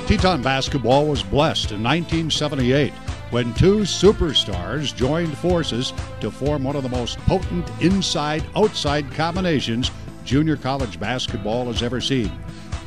Teton basketball was blessed in 1978 when two superstars joined forces to form one of the most potent inside-outside combinations junior college basketball has ever seen.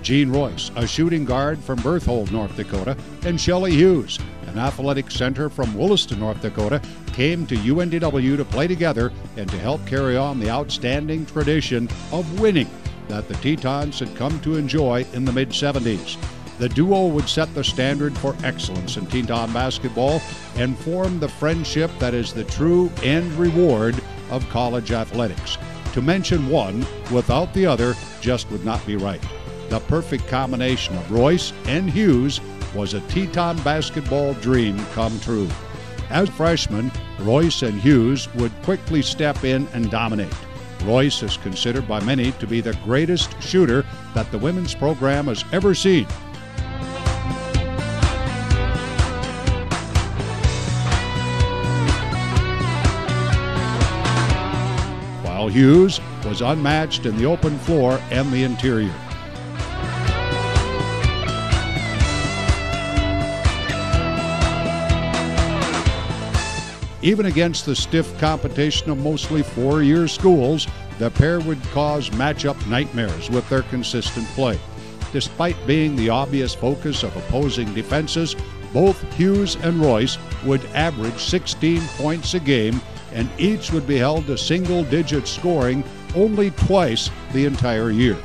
Gene Roise, a shooting guard from Berthold, North Dakota, and Shelly Hughes, an athletic center from Williston, North Dakota, came to UNDW to play together and to help carry on the outstanding tradition of winning that the Tetons had come to enjoy in the mid-70s. The duo would set the standard for excellence in Teton basketball and form the friendship that is the true end reward of college athletics. To mention one without the other just would not be right. The perfect combination of Roise and Hughes was a Teton basketball dream come true. As freshmen, Roise and Hughes would quickly step in and dominate. Roise is considered by many to be the greatest shooter that the women's program has ever seen. While Hughes was unmatched in the open floor and the interior. Even against the stiff competition of mostly four-year schools, the pair would cause matchup nightmares with their consistent play. Despite being the obvious focus of opposing defenses, both Hughes and Roise would average 16 points a game, and each would be held to single-digit scoring only twice the entire year.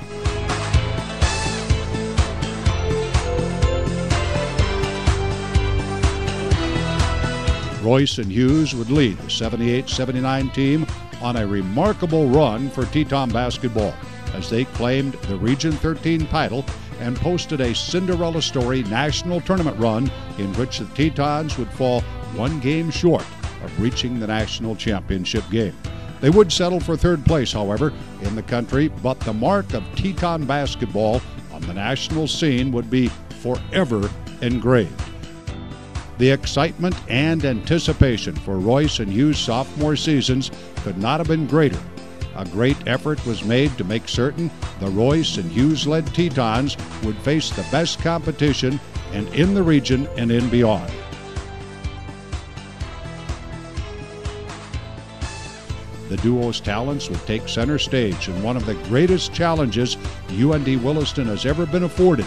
Roise and Hughes would lead the 78-79 team on a remarkable run for Teton basketball as they claimed the Region 13 title and posted a Cinderella story national tournament run in which the Tetons would fall one game short of reaching the national championship game. They would settle for third place, however, in the country, but the mark of Teton basketball on the national scene would be forever engraved. The excitement and anticipation for Roise and Hughes' sophomore seasons could not have been greater. A great effort was made to make certain the Roise and Hughes-led Tetons would face the best competition and in the region and in beyond. The duo's talents would take center stage in one of the greatest challenges UND Williston has ever been afforded.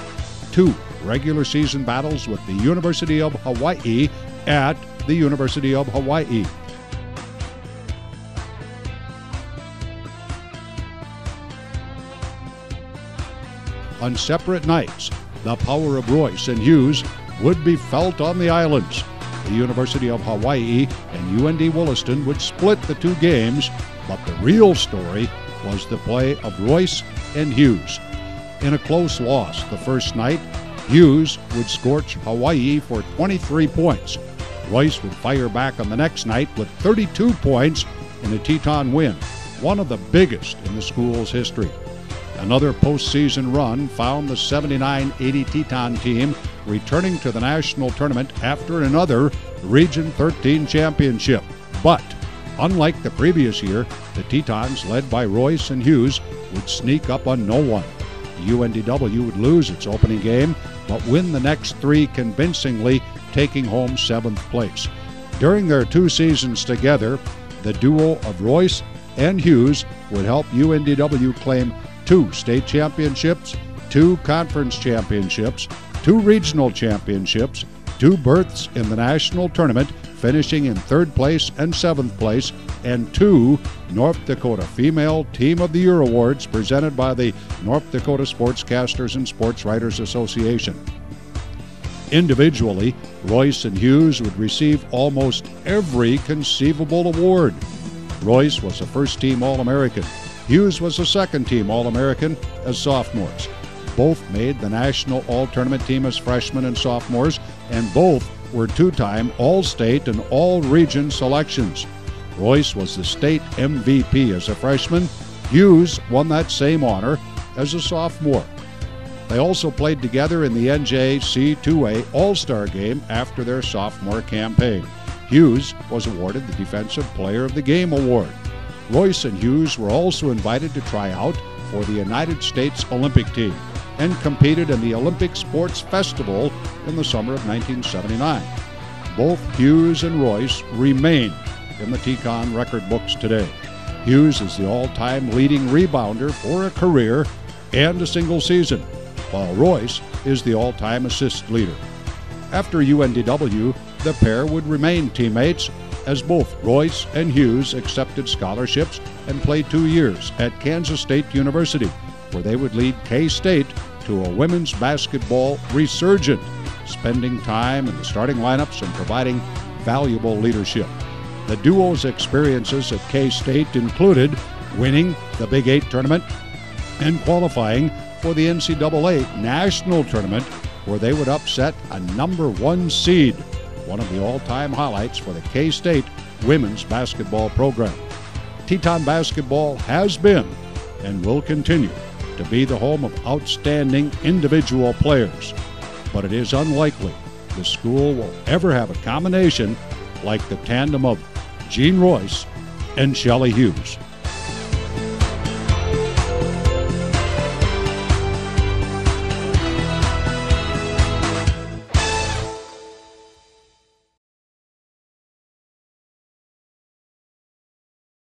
Two regular season battles with the University of Hawaii at the University of Hawaii. On separate nights, the power of Roise and Hughes would be felt on the islands. The University of Hawaii and UND Williston would split the two games, but the real story was the play of Roise and Hughes. In a close loss the first night, Hughes would scorch Hawaii for 23 points. Roise would fire back on the next night with 32 points in a Teton win, one of the biggest in the school's history. Another postseason run found the 79-80 Teton team returning to the national tournament after another Region 13 championship. But, unlike the previous year, the Tetons, led by Roise and Hughes, would sneak up on no one. UNDW would lose its opening game, but win the next three convincingly, taking home 7th place. During their 2 seasons together, the duo of Roise and Hughes would help UNDW claim 2 state championships, 2 conference championships, 2 regional championships, 2 berths in the national tournament, finishing in 3rd place and 7th place, and 2 North Dakota Female Team of the Year awards presented by the North Dakota Sportscasters and Sports Writers Association. Individually, Roise and Hughes would receive almost every conceivable award. Roise was a first-team All-American. Hughes was a second-team All-American as sophomores. Both made the National All-Tournament team as freshmen and sophomores, and both were 2-time All-State and All-Region selections. Roise was the state MVP as a freshman. Hughes won that same honor as a sophomore. They also played together in the NJC2A All-Star Game after their sophomore campaign. Hughes was awarded the Defensive Player of the Game award. Roise and Hughes were also invited to try out for the United States Olympic team. and competed in the Olympic Sports Festival in the summer of 1979. Both Hughes and Roise remain in the Teton record books today. Hughes is the all-time leading rebounder for a career and a single season, while Roise is the all-time assist leader. After UNDW, the pair would remain teammates as both Roise and Hughes accepted scholarships and played 2 years at Kansas State University, where they would lead K-State to a women's basketball resurgent, spending time in the starting lineups and providing valuable leadership. The duo's experiences at K-State included winning the Big 8 tournament and qualifying for the NCAA National Tournament, where they would upset a #1 seed, one of the all-time highlights for the K-State women's basketball program. Teton basketball has been and will continue to be the home of outstanding individual players, but it is unlikely the school will ever have a combination like the tandem of Jean Roise and Shelly Hughes.